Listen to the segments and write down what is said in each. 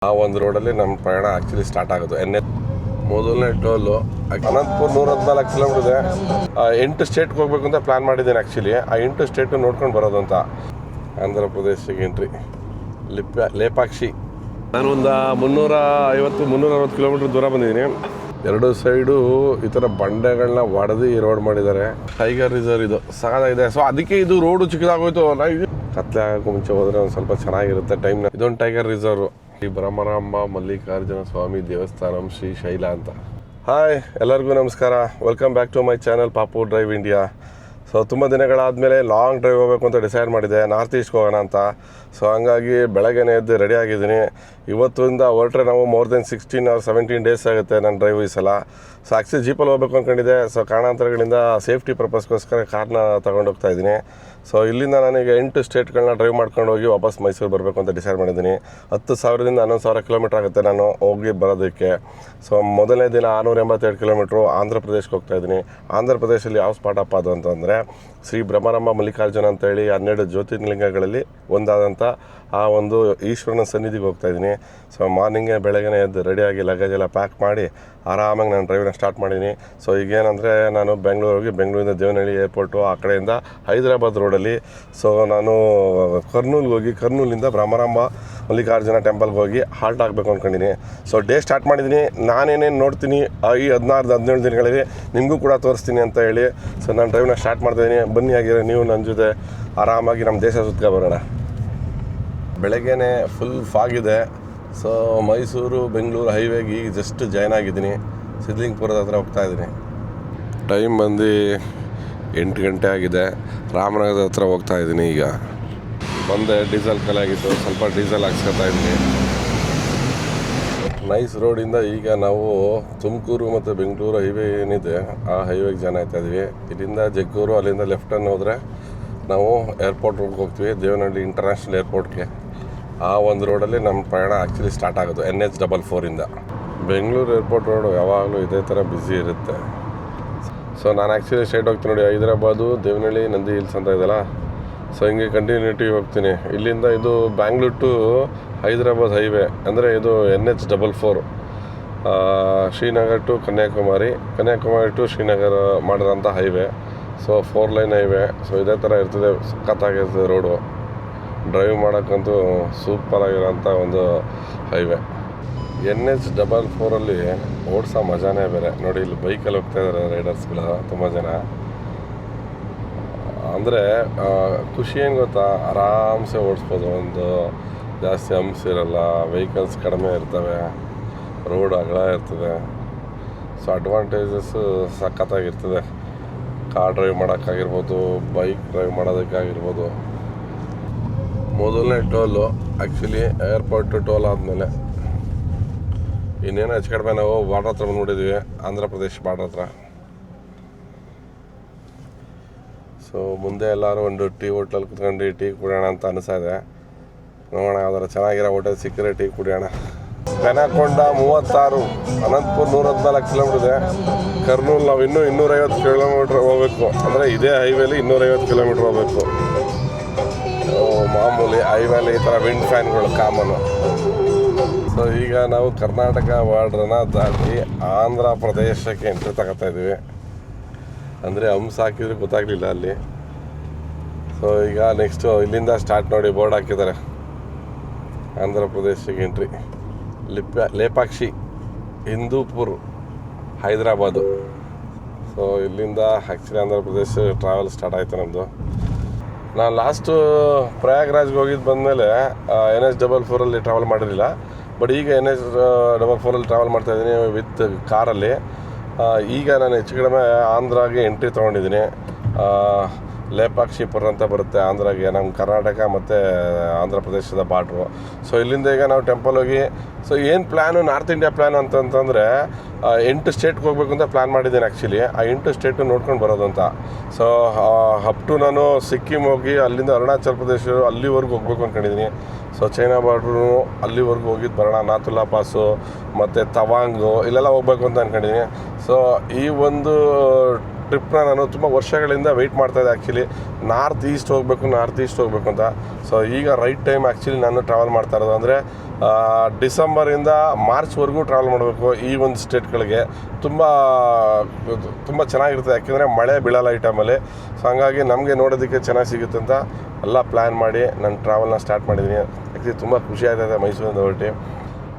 ಆ ಒಂದು ರೋಡಲ್ಲಿ ನಮ್ಮ ಪ್ರಯಾಣ ಆ್ಯಕ್ಚುಲಿ ಸ್ಟಾರ್ಟ್ ಆಗೋದು. ಮೊದಲನೇ ಟೋಲು ಅನಂತಪುರ 114 ಕಿಲೋಮೀಟರ್ ಇದೆ. 8 ಸ್ಟೇಟ್ಗೆ ಹೋಗ್ಬೇಕು ಅಂತ ಪ್ಲ್ಯಾನ್ ಮಾಡಿದ್ದೀನಿ ಆ್ಯಕ್ಚುಲಿ. ಆ 8 ಸ್ಟೇಟು ನೋಡ್ಕೊಂಡು ಬರೋದು ಅಂತ. ಆಂಧ್ರ ಪ್ರದೇಶಕ್ಕೆ ಎಂಟ್ರಿ ಲೇಪಾಕ್ಷಿ. ನಾನು ಒಂದು 350-360 ಕಿಲೋಮೀಟ್ರ್ ದೂರ ಬಂದಿದ್ದೀನಿ. ಎರಡು ಸೈಡು ಈ ಥರ ಬಂಡೆಗಳನ್ನ ಹೊಡೆದು ಈ ರೋಡ್ ಮಾಡಿದ್ದಾರೆ. ಟೈಗರ್ ರಿಸರ್ವ್ ಇದು ಸಾಕಾಗಿದೆ. ಸೊ ಅದಕ್ಕೆ ಇದು ರೋಡು ಚಿಕ್ಕದಾಗೋಯ್ತು. ಇದು ಕತ್ಲೆ ಆಗೋಕ್ಕೂ ಮುಂಚೆ ಹೋದರೆ ಒಂದು ಸ್ವಲ್ಪ ಚೆನ್ನಾಗಿರುತ್ತೆ ಟೈಮ್ನ. ಇದೊಂದು ಟೈಗರ್ ರಿಸರ್ವ್. ಶ್ರೀ ಭ್ರಮರಾಂಬ ಮಲ್ಲಿಕಾರ್ಜುನ ಸ್ವಾಮಿ ದೇವಸ್ಥಾನಂ ಶ್ರೀ ಶೈಲ ಅಂತ. ಹಾಯ್, ಎಲ್ಲರಿಗೂ ನಮಸ್ಕಾರ. Welcome back to my channel Papu drive India. So ತುಂಬ ದಿನಗಳಾದಮೇಲೆ ಲಾಂಗ್ ಡ್ರೈವ್ ಹೋಗಬೇಕು ಅಂತ ಡಿಸೈಡ್ ಮಾಡಿದೆ, ನಾರ್ತ್ ಈಸ್ಟ್ಗೆ ಹೋಗೋಣ ಅಂತ. ಸೊ ಹಂಗಾಗಿ ಬೆಳಗ್ಗೆನೇ ಎದ್ದು ರೆಡಿ ಆಗಿದ್ದೀನಿ. ಇವತ್ತಿಂದ ಹೊರಟ್ರೆ ನಾವು ಮೋರ್ ದೆನ್ 16 or 17 ಡೇಸ್ ಆಗುತ್ತೆ ನನ್ನ ಡ್ರೈವ್ ಈ ಸಲ. ಸೊ ಆ್ಯಕ್ಚುಲಿ ಜೀಪಲ್ಲಿ ಹೋಗ್ಬೇಕು ಅಂದ್ಕೊಂಡಿದ್ದೆ. ಸೊ ಕಾರಣಾಂತರಗಳಿಂದ ಸೇಫ್ಟಿ ಪರ್ಪಸ್ಗೋಸ್ಕರ ಕಾರ್ನ ತೊಗೊಂಡೋಗ್ತಾ ಇದ್ದೀನಿ. ಸೊ ಇಲ್ಲಿಂದ ನನಗೆ 8 ಸ್ಟೇಟ್ಗಳನ್ನ ಡ್ರೈವ್ ಮಾಡ್ಕೊಂಡು ಹೋಗಿ ವಾಪಸ್ ಮೈಸೂರು ಬರಬೇಕು ಅಂತ ಡಿಸೈಡ್ ಮಾಡಿದ್ದೀನಿ. 10,000ದಿಂದ 11,000 ಕಿಲೋಮೀಟ್ರ್ ಆಗುತ್ತೆ ನಾನು ಹೋಗಿ ಬರೋದಕ್ಕೆ. ಸೊ ಮೊದಲನೇ ದಿನ 682 ಕಿಲೋಮೀಟ್ರು ಆಂಧ್ರ ಪ್ರದೇಶಕ್ಕೆ ಹೋಗ್ತಾಯಿದ್ದೀನಿ. ಆಂಧ್ರ ಪ್ರದೇಶದಲ್ಲಿ ಯಾವ ಸ್ಪಾಟಪ್ಪ ಅದು ಅಂತಂದರೆ ಶ್ರೀ ಭ್ರಮರಾಂಬ ಮಲ್ಲಿಕಾರ್ಜುನ ಅಂತೇಳಿ 12 ಜ್ಯೋತಿರ್ಲಿಂಗಗಳಲ್ಲಿ ಒಂದಾದಂಥ ಆ ಒಂದು ಈಶ್ವರನ ಸನ್ನಿಧಿಗೆ ಹೋಗ್ತಾಯಿದ್ದೀನಿ. ಸೊ ಮಾರ್ನಿಂಗೇ ಬೆಳಗ್ಗೆ ಎದ್ದು ರೆಡಿಯಾಗಿ ಲಗೇಜ್ ಎಲ್ಲ ಪ್ಯಾಕ್ ಮಾಡಿ ಆರಾಮಾಗಿ ನಾನು ಡ್ರೈವ್ನ ಸ್ಟಾರ್ಟ್ ಮಾಡಿದ್ದೀನಿ. ಸೊ ಈಗೇನಂದರೆ ನಾನು ಬೆಂಗಳೂರಿಗೆ, ಬೆಂಗಳೂರಿಂದ ದೇವನಹಳ್ಳಿ ಏರ್ಪೋರ್ಟು, ಆ ಕಡೆಯಿಂದ ಹೈದರಾಬಾದ್ ರೋಡಲ್ಲಿ. ಸೊ ನಾನು ಕರ್ನೂಲ್ಗೆ ಹೋಗಿ ಕರ್ನೂಲಿಂದ ಭ್ರಮರಾಂಬ ಮಲ್ಲಿಕಾರ್ಜುನ ಟೆಂಪಲ್ಗೆ ಹೋಗಿ ಹಾಲ್ಟ್ ಆಗಬೇಕು ಅಂದ್ಕೊಂಡಿದ್ದೀನಿ. ಸೊ ಡೇ ಸ್ಟಾರ್ಟ್ ಮಾಡಿದ್ದೀನಿ. ನಾನೇನೇನು ನೋಡ್ತೀನಿ ಈ 16-17 ದಿನಗಳಲ್ಲಿ ನಿಮಗೂ ಕೂಡ ತೋರಿಸ್ತೀನಿ ಅಂತ ಹೇಳಿ ಸೊ ನಾನು ಡ್ರೈವ್ನ ಸ್ಟಾರ್ಟ್ ಮಾಡ್ತಾಯಿದ್ದೀನಿ. ಬನ್ನಿ ಆಗಿರೋ ನೀವು ನನ್ನ ಜೊತೆ ಆರಾಮಾಗಿ ನಮ್ಮ ದೇಶ ಸುತ್ಕೊ ಬರೋಣ. ಬೆಳಗ್ಗೆನೇ ಫುಲ್ ಫಾಗಿದೆ. ಸೊ ಮೈಸೂರು ಬೆಂಗಳೂರು ಹೈವೇಗೆ ಈಗ ಜಸ್ಟ್ ಜಾಯ್ನ್ ಆಗಿದ್ದೀನಿ. ಸಿದ್ಲಿಂಗ್ಪುರದ ಹತ್ರ ಹೋಗ್ತಾಯಿದ್ದೀನಿ. ಟೈಮ್ ಬಂದು 8 ಗಂಟೆ ಆಗಿದೆ. ರಾಮನಗರದ ಹತ್ರ ಹೋಗ್ತಾಯಿದ್ದೀನಿ. ಈಗ ಬಂದೆ, ಡೀಸೆಲ್ ಖಾಲಿ ಆಗಿತ್ತು, ಸ್ವಲ್ಪ ಡೀಸೆಲ್ ಹಾಕ್ಸ್ಕೊತಾ ಇದ್ದೀನಿ. ನೈಸ್ ರೋಡಿಂದ ಈಗ ನಾವು ತುಮಕೂರು ಮತ್ತು ಬೆಂಗಳೂರು ಹೈವೇ ಏನಿದೆ ಆ ಹೈವೇಗೆ ಜಾಯ್ನ್ ಆಗ್ತಾಯಿದ್ವಿ. ಇಲ್ಲಿಂದ ಜಗ್ಗೂರು, ಅಲ್ಲಿಂದ ಲೆಫ್ಟನ್ನು ಹೋದರೆ ನಾವು ಏರ್ಪೋರ್ಟ್ ರೋಡ್ಗೆ ಹೋಗ್ತೀವಿ, ದೇವನಹಳ್ಳಿ ಇಂಟರ್ನ್ಯಾಷನಲ್ ಏರ್ಪೋರ್ಟ್ಗೆ. ಆ ಒಂದು ರೋಡಲ್ಲಿ ನಮ್ಮ ಪ್ರಯಾಣ ಆ್ಯಕ್ಚುಲಿ ಸ್ಟಾರ್ಟ್ ಆಗೋದು NH44ಇಂದ. ಬೆಂಗಳೂರು ಏರ್ಪೋರ್ಟ್ ರೋಡು ಯಾವಾಗಲೂ ಇದೇ ಥರ ಬ್ಯುಸಿ ಇರುತ್ತೆ. ಸೊ ನಾನು ಆ್ಯಕ್ಚುಲಿ ಸ್ಟ್ರೈಟ್ ಹೋಗ್ತೀನಿ ನೋಡಿ, ಹೈದರಾಬಾದು, ದೇವನಹಳ್ಳಿ, ನಂದಿ ಹಿಲ್ಸ್ ಅಂತ ಇದೆಯಲ್ಲ. ಸೊ ಹಿಂಗೆ ಕಂಟಿನ್ಯೂಟಿ ಹೋಗ್ತೀನಿ. ಇಲ್ಲಿಂದ ಇದು ಬ್ಯಾಂಗ್ಳೂರ್ ಟು ಹೈದರಾಬಾದ್ ಹೈವೇ, ಅಂದರೆ ಇದು NH44. Srinagar to Kanyakumari to Srinagar ಮಾಡಿರೋಂಥ highway. So 4 line highway. So ಇದೇ ಥರ ಇರ್ತದೆ, ಸಖತ್ತಾಗಿರ್ತದೆ ರೋಡು. ಡ್ರೈವ್ ಮಾಡೋಕ್ಕಂತೂ ಸೂಪರಾಗಿರೋಂಥ ಒಂದು ಹೈವೇ. NH44ಅಲ್ಲಿ ಓಡಿಸೋ ಮಜಾನೇ ಬೇರೆ ನೋಡಿ. ಇಲ್ಲಿ ಬೈಕಲ್ಲಿ ಹೋಗ್ತಾಯಿದ್ದಾರೆ ರೈಡರ್ಸ್ಗಳು ತುಂಬ ಜನ. ಅಂದರೆ ಖುಷಿ ಏನು ಗೊತ್ತಾ, ಆರಾಮ್ಸೆ ಓಡಿಸ್ಬೋದು. ಒಂದು ಜಾಸ್ತಿ ಹಂಪ್ಸ್ ಇರಲ್ಲ, ವೆಹಿಕಲ್ಸ್ ಕಡಿಮೆ ಇರ್ತವೆ, ರೋಡ್ ಅಗಲ ಇರ್ತದೆ. ಸೊ ಅಡ್ವಾಂಟೇಜಸ್ಸು ಸಖತ್ತಾಗಿರ್ತದೆ. ಕಾರ್ ಡ್ರೈವ್ ಮಾಡೋಕ್ಕಾಗಿರ್ಬೋದು, ಬೈಕ್ ಡ್ರೈವ್ ಮಾಡೋದಕ್ಕಾಗಿರ್ಬೋದು. ಮೊದಲನೇ ಟೋಲು ಆ್ಯಕ್ಚುಲಿ ಏರ್ಪೋರ್ಟ್ ಟೋಲ್ ಆದಮೇಲೆ ಇನ್ನೇನು ಹೆಚ್ಚು ಕಡಿಮೆ ನಾವು ಬಾರ್ಡ್ರ್ ಹತ್ರ ಬಂದ್ಬಿಟ್ಟಿದ್ವಿ, ಆಂಧ್ರ ಪ್ರದೇಶ್ ಬಾರ್ಡ್ರ್ ಹತ್ರ. ಸೊ ಮುಂದೆ ಎಲ್ಲರೂ ಒಂದು ಟೀ ಹೋಟ್ಲಲ್ಲಿ ಕುತ್ಕೊಂಡು ಟೀ ಕುಡಿಯೋಣ ಅಂತ ಅನಿಸ್ತಾ. ನೋಡೋಣ ಯಾವ್ದಾರು ಚೆನ್ನಾಗಿರೋ ಹೋಟೆಲ್ ಸಿಕ್ಕರೆ ಟೀ ಕುಡಿಯೋಣ. ಪೆನಕೊಂಡ 36, ಅನಂತಪುರ 114 ಕಿಲೋಮೀಟ್ರ್ ಇದೆ. ಕರ್ನೂಲ್ ನಾವು ಇನ್ನೂ 250 ಕಿಲೋಮೀಟ್ರ್ ಹೋಗಬೇಕು. ಅಂದರೆ ಇದೇ ಹೈವೇಲಿ 250 ಕಿಲೋಮೀಟ್ರ್ ಹೋಗಬೇಕು. ಮಾಮೂಲಿ ಹೈವೇಲಿ ಈ ಥರ ವಿಂಡ್ ಫ್ಯಾನ್ಗಳು ಕಾಮನು. ಸೊ ಈಗ ನಾವು ಕರ್ನಾಟಕ ಬಾರ್ಡ್ರನ್ನ ದಾಟಿ ಆಂಧ್ರ ಪ್ರದೇಶಕ್ಕೆ ಎಂಟ್ರಿ ತಗೋತಾ ಇದ್ದೀವಿ. ಅಂದರೆ ಹಂಸ ಹಾಕಿದ್ರೆ ಗೊತ್ತಾಗಲಿಲ್ಲ ಅಲ್ಲಿ. ಸೊ ಈಗ ನೆಕ್ಸ್ಟು ಇಲ್ಲಿಂದ ಸ್ಟಾರ್ಟ್ ನೋಡಿ, ಬೋರ್ಡ್ ಹಾಕಿದ್ದಾರೆ, ಆಂಧ್ರ ಪ್ರದೇಶಕ್ಕೆ ಎಂಟ್ರಿ ಲೇಪಾಕ್ಷಿ, ಹಿಂದೂಪುರ್, ಹೈದರಾಬಾದು. ಸೊ ಇಲ್ಲಿಂದ actually Andhra Pradesh travel start ಆಯಿತು ನಮ್ಮದು. ನಾನು ಲಾಸ್ಟು ಪ್ರಯಾಗ್ರಾಜ್ಗೆ ಹೋಗಿದ್ದು ಬಂದಮೇಲೆ NH44ಅಲ್ಲಿ ಟ್ರಾವೆಲ್ ಮಾಡಿರಲಿಲ್ಲ. ಬಟ್ ಈಗ NH44ಅಲ್ಲಿ ಟ್ರಾವೆಲ್ ಮಾಡ್ತಾಯಿದ್ದೀನಿ ವಿತ್ ಕಾರಲ್ಲಿ. ಈಗ ನಾನು ಹೆಚ್ಚು ಕಡಿಮೆ ಆಂಧ್ರಾಗೆ ಎಂಟ್ರಿ ತೊಗೊಂಡಿದ್ದೀನಿ. ಲೇಪಾಕ್ಷಿಪುರ ಅಂತ ಬರುತ್ತೆ ಆಂಧ್ರಾಗೆ, ನಮ್ಮ ಕರ್ನಾಟಕ ಮತ್ತು ಆಂಧ್ರ ಪ್ರದೇಶದ ಬಾರ್ಡ್ರು. ಸೊ ಇಲ್ಲಿಂದ ಈಗ ನಾವು ಟೆಂಪಲ್ ಹೋಗಿ, ಸೊ ಏನು ಪ್ಲ್ಯಾನು, ನಾರ್ತ್ ಇಂಡಿಯಾ ಪ್ಲ್ಯಾನ್ ಅಂತಂದರೆ 8 ಸ್ಟೇಟ್ಗೆ ಹೋಗ್ಬೇಕು ಅಂತ ಪ್ಲ್ಯಾನ್ ಮಾಡಿದ್ದೀನಿ ಆ್ಯಕ್ಚುಲಿ. ಆ 8 ಸ್ಟೇಟು ನೋಡ್ಕೊಂಡು ಬರೋದು ಅಂತ. ಸೊ ಅಪ್ ಟು ನಾನು ಸಿಕ್ಕಿಂ ಹೋಗಿ ಅಲ್ಲಿಂದ ಅರುಣಾಚಲ್ ಪ್ರದೇಶ ಅಲ್ಲಿವರೆಗೂ ಹೋಗ್ಬೇಕು ಅಂದ್ಕೊಂಡಿದ್ದೀನಿ. ಸೊ ಚೈನಾ ಬಾರ್ಡ್ರು ಅಲ್ಲಿವರೆಗೂ ಹೋಗಿದ್ದು ಬರೋಣ. ನಾಥುಲಾ ಪಾಸು ಮತ್ತು ತವಾಂಗು ಇಲ್ಲೆಲ್ಲ ಹೋಗ್ಬೇಕು ಅಂತ ಅಂದ್ಕೊಂಡಿದ್ದೀನಿ. ಸೊ ಈ ಒಂದು ಟ್ರಿಪ್ನ ನಾನು ತುಂಬ ವರ್ಷಗಳಿಂದ ವೆಯ್ಟ್ ಮಾಡ್ತಾಯಿದ್ದೆ ಆ್ಯಕ್ಚುಲಿ. ನಾರ್ತ್ ಈಸ್ಟ್ ಹೋಗಬೇಕು ಅಂತ. ಸೊ ಈಗ ರೈಟ್ ಟೈಮ್ ಆ್ಯಕ್ಚುಲಿ ನಾನು ಟ್ರಾವೆಲ್ ಮಾಡ್ತಾ ಇರೋದು. ಅಂದರೆ ಡಿಸೆಂಬರಿಂದ ಮಾರ್ಚ್ವರೆಗೂ ಟ್ರಾವೆಲ್ ಮಾಡಬೇಕು ಈ ಒಂದು ಸ್ಟೇಟ್ಗಳಿಗೆ. ತುಂಬ ಚೆನ್ನಾಗಿರುತ್ತೆ, ಯಾಕೆಂದರೆ ಮಳೆ ಬೀಳಲ್ಲ ಈ ಟೈಮಲ್ಲಿ. ಸೊ ಹಂಗಾಗಿ ನಮಗೆ ನೋಡೋದಕ್ಕೆ ಚೆನ್ನಾಗಿ ಸಿಗುತ್ತೆ ಅಂತ ಎಲ್ಲ ಪ್ಲ್ಯಾನ್ ಮಾಡಿ ನಾನು ಟ್ರಾವೆಲ್ನ ಸ್ಟಾರ್ಟ್ ಮಾಡಿದ್ದೀನಿ. ಆ್ಯಕ್ಚುಲಿ ತುಂಬ ಖುಷಿ ಆಗ್ತಾಯಿದೆ ಮೈಸೂರಿಂದ ಹೊರಟಿ.